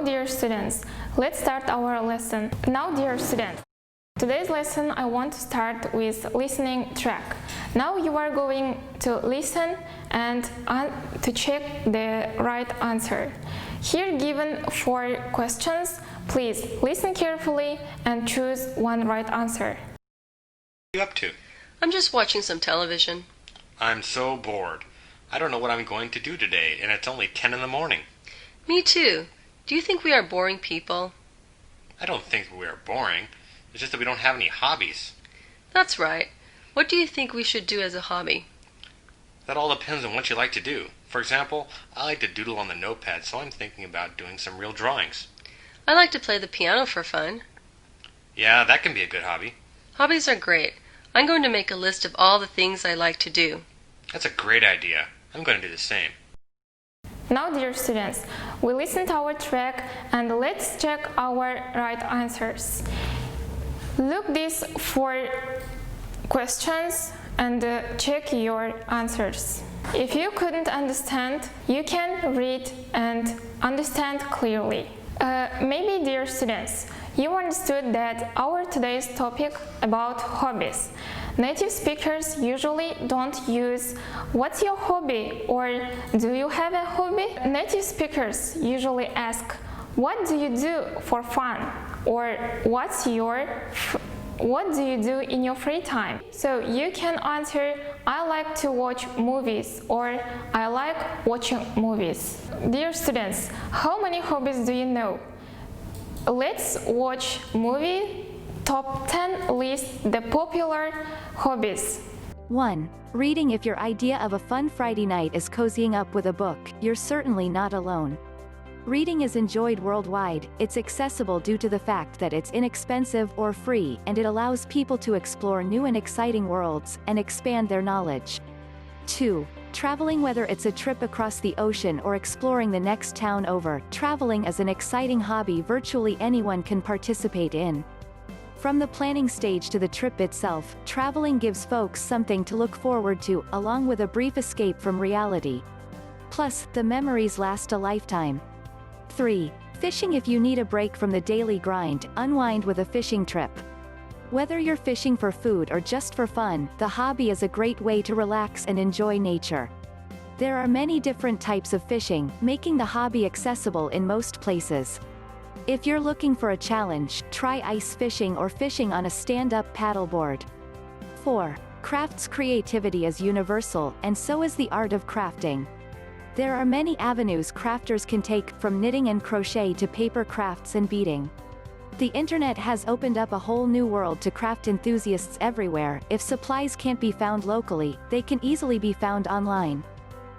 dear students, let's start our lesson. Now, dear students, today's lesson I want to start with listening track. Now you are going to listen and to check the right answer. Here given 4 questions. Please listen carefully and choose one right answer. What are you up to? I'm just watching some television. I'm so bored. I don't know what I'm going to do today, and it's only 10 in the morning. Me too. Do you think we are boring people? I don't think we are boring. It's just that we don't have any hobbies. That's right. What do you think we should do as a hobby? That all depends on what you like to do. For example, I like to doodle on the notepad, so I'm thinking about doing some real drawings. I like to play the piano for fun. Yeah, that can be a good hobby. Hobbies are great. I'm going to make a list of all the things I like to do. That's a great idea. I'm going to do the same. Now, dear students, we listened to our track and let's check our right answers. Look these 4 questions and check your answers. If you couldn't understand, you can read and understand clearly. Maybe, dear students, you understood that our today's topic about hobbies. Native speakers usually don't use "What's your hobby?" or "Do you have a hobby?" Native speakers usually ask "What do you do for fun?" or "What do you do in your free time?" So you can answer "I like to watch movies" or "I like watching movies." Dear students, how many hobbies do you know? Let's watch movie Top 10 list the popular hobbies. 1. Reading. If your idea of a fun Friday night is cozying up with a book, you're certainly not alone. Reading is enjoyed worldwide. It's accessible due to the fact that it's inexpensive or free, and it allows people to explore new and exciting worlds and expand their knowledge. 2. Traveling. Whether it's a trip across the ocean or exploring the next town over, traveling is an exciting hobby virtually anyone can participate in. From the planning stage to the trip itself, traveling gives folks something to look forward to, along with a brief escape from reality. Plus, the memories last a lifetime. 3. Fishing. If you need a break from the daily grind, unwind with a fishing trip. Whether you're fishing for food or just for fun, the hobby is a great way to relax and enjoy nature. There are many different types of fishing, making the hobby accessible in most places. If you're looking for a challenge, try ice fishing or fishing on a stand-up paddleboard. 4. Crafts. Creativity is universal, and so is the art of crafting. There are many avenues crafters can take, from knitting and crochet to paper crafts and beading. The internet has opened up a whole new world to craft enthusiasts everywhere. If supplies can't be found locally, they can easily be found online.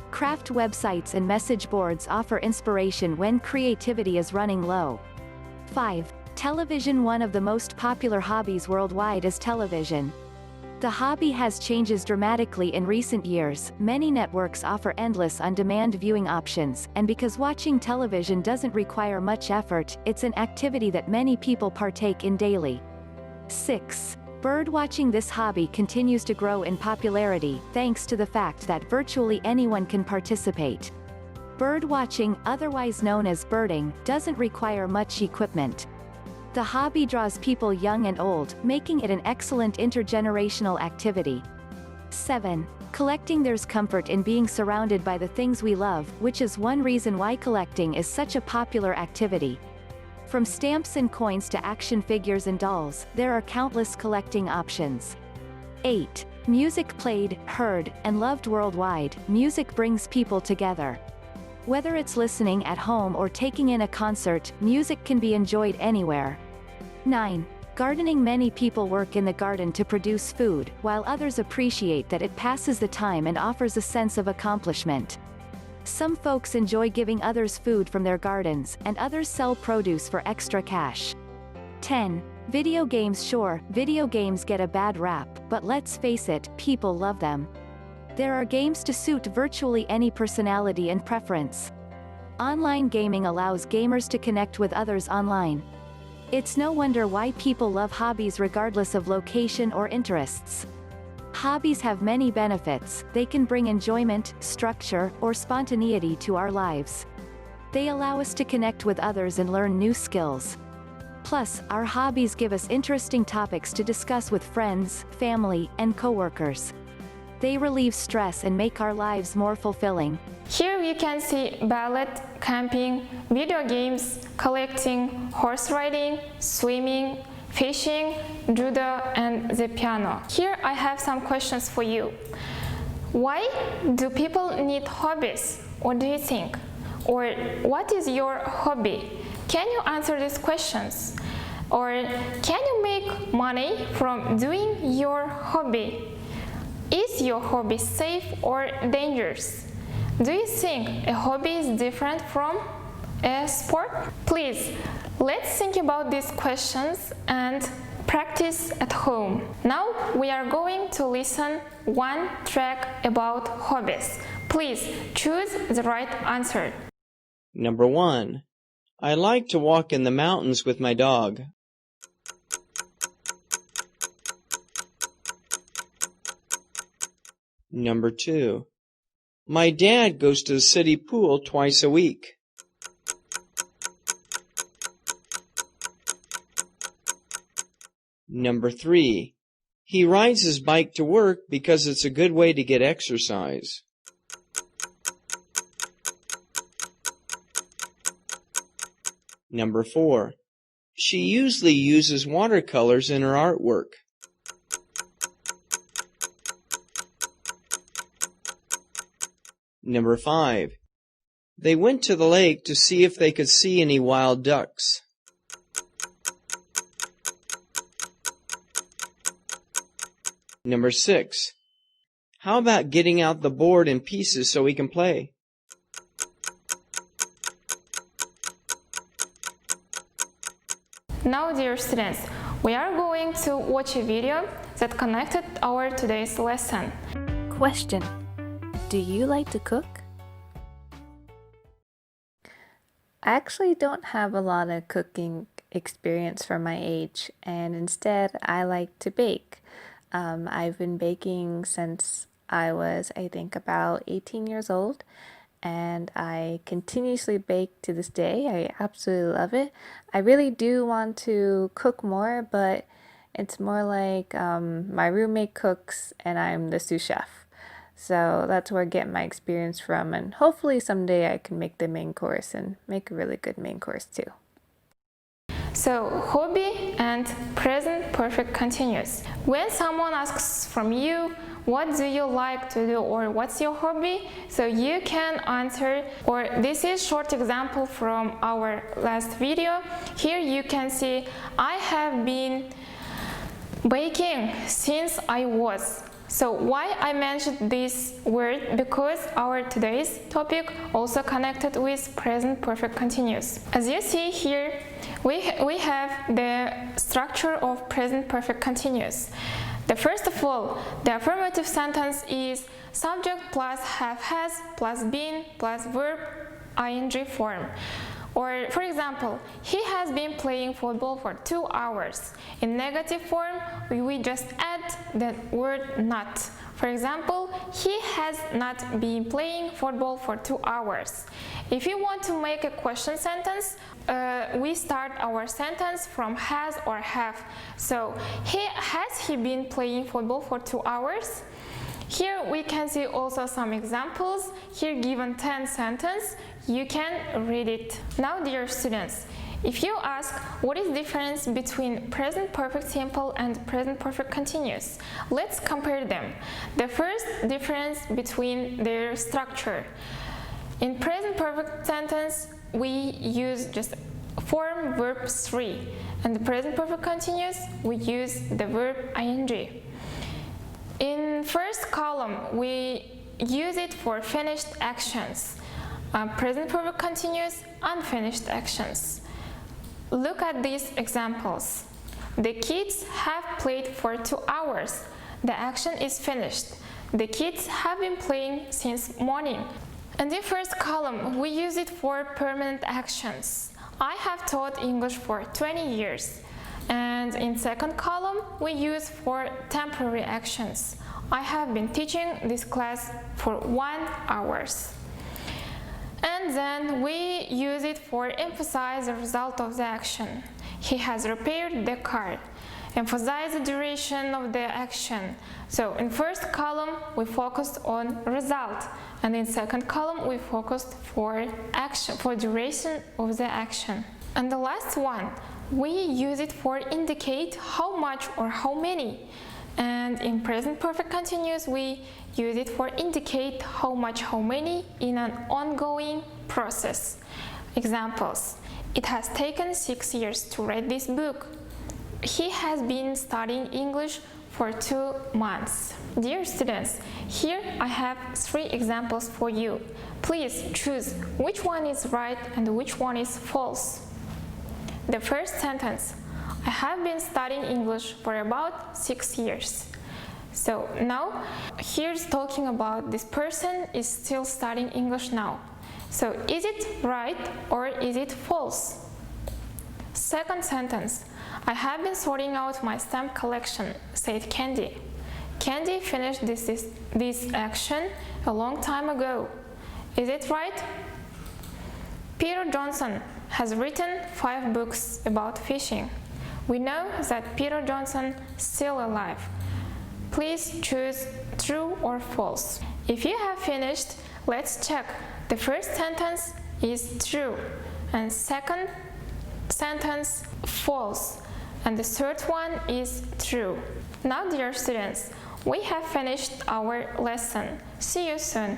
Craft websites and message boards offer inspiration when creativity is running low. 5. Television. One of the most popular hobbies worldwide is television. The hobby has changed dramatically in recent years. Many networks offer endless on-demand viewing options, and because watching television doesn't require much effort, it's an activity that many people partake in daily. 6. Bird watching. This hobby continues to grow in popularity, thanks to the fact that virtually anyone can participate. Bird watching, otherwise known as birding, doesn't require much equipment. The hobby draws people young and old, making it an excellent intergenerational activity. 7. Collecting. There's comfort in being surrounded by the things we love, which is one reason why collecting is such a popular activity. From stamps and coins to action figures and dolls, there are countless collecting options. 8. Music. Played, heard, and loved worldwide, music brings people together. Whether it's listening at home or taking in a concert, music can be enjoyed anywhere. 9. Gardening. Many people work in the garden to produce food, while others appreciate that it passes the time and offers a sense of accomplishment. Some folks enjoy giving others food from their gardens, and others sell produce for extra cash. 10. Video games. Sure, video games get a bad rap, but let's face it, people love them. There are games to suit virtually any personality and preference. Online gaming allows gamers to connect with others online. It's no wonder why people love hobbies regardless of location or interests. Hobbies have many benefits. They can bring enjoyment, structure, or spontaneity to our lives. They allow us to connect with others and learn new skills. Plus, our hobbies give us interesting topics to discuss with friends, family, and coworkers. They relieve stress and make our lives more fulfilling. Here you can see ballet, camping, video games, collecting, horse riding, swimming, fishing, judo, and the piano. Here I have some questions for you. Why do people need hobbies? What do you think? Or what is your hobby? Can you answer these questions? Or can you make money from doing your hobby? Is your hobby safe or dangerous? Do you think a hobby is different from a sport? Please, let's think about these questions and practice at home. Now we are going to listen one track about hobbies. Please choose the right answer. Number 1. I like to walk in the mountains with my dog. Number 2. My dad goes to the city pool twice a week. Number 3. He rides his bike to work because it's a good way to get exercise. Number 4. She usually uses watercolors in her artwork. Number 5. They went to the lake to see if they could see any wild ducks. Number 6. How about getting out the board in pieces so we can play? Now, dear students, we are going to watch a video that connected our today's lesson. Question: do you like to cook? I actually don't have a lot of cooking experience for my age, and instead I like to bake. I've been baking since I was, I think, about 18 years old, and I continuously bake to this day. I absolutely love it. I really do want to cook more, but it's more like my roommate cooks and I'm the sous chef. So that's where I get my experience from, and hopefully someday I can make the main course and make a really good main course too. So, hobby and present perfect continuous. When someone asks from you, what do you like to do, or what's your hobby? So you can answer, or this is short example from our last video. Here you can see, I have been baking since I was. So why I mentioned this word? Because our today's topic also connected with present perfect continuous. As you see here, we have the structure of present perfect continuous. The first of all, the affirmative sentence is subject plus have has plus been plus verb ing form. Or, for example, he has been playing football for 2 hours. In negative form, we just add the word not. For example, he has not been playing football for 2 hours. If you want to make a question sentence, we start our sentence from has or have. So, has he been playing football for 2 hours? Here we can see also some examples. Here given 10 sentences, you can read it. Now, dear students, if you ask what is the difference between present perfect simple and present perfect continuous, let's compare them. The first difference between their structure. In present perfect sentence, we use just form verb 3, and the present perfect continuous, we use the verb ing. In first column, we use it for finished actions. Present perfect continuous, unfinished actions. Look at these examples. The kids have played for 2 hours. The action is finished. The kids have been playing since morning. And in first column, we use it for permanent actions. I have taught English for 20 years. And in second column, we use for temporary actions. I have been teaching this class for 1 hour. And and then we use it for emphasize the result of the action. He has repaired the car. Emphasize the duration of the action. So in first column we focused on result, and in second column we focused for action, for duration of the action. And the last one, we use it for indicate how much or how many. And in present perfect continuous we use it for indicate how much, how many in an ongoing process. Examples: it has taken 6 years to read this book. He has been studying English for 2 months. Dear students, here I have 3 examples for you. Please choose which one is right and which one is false. The first sentence: I have been studying English for about 6 years. So now here's talking about this person is still studying English now. So is it right or is it false? Second sentence: I have been sorting out my stamp collection, said Candy. Candy finished this action a long time ago. Is it right? Peter Johnson has written 5 books about fishing. We know that Peter Johnson is still alive. Please choose true or false. If you have finished, let's check. The first sentence is true, and second sentence false, and the third one is true. Now, dear students, we have finished our lesson. See you soon.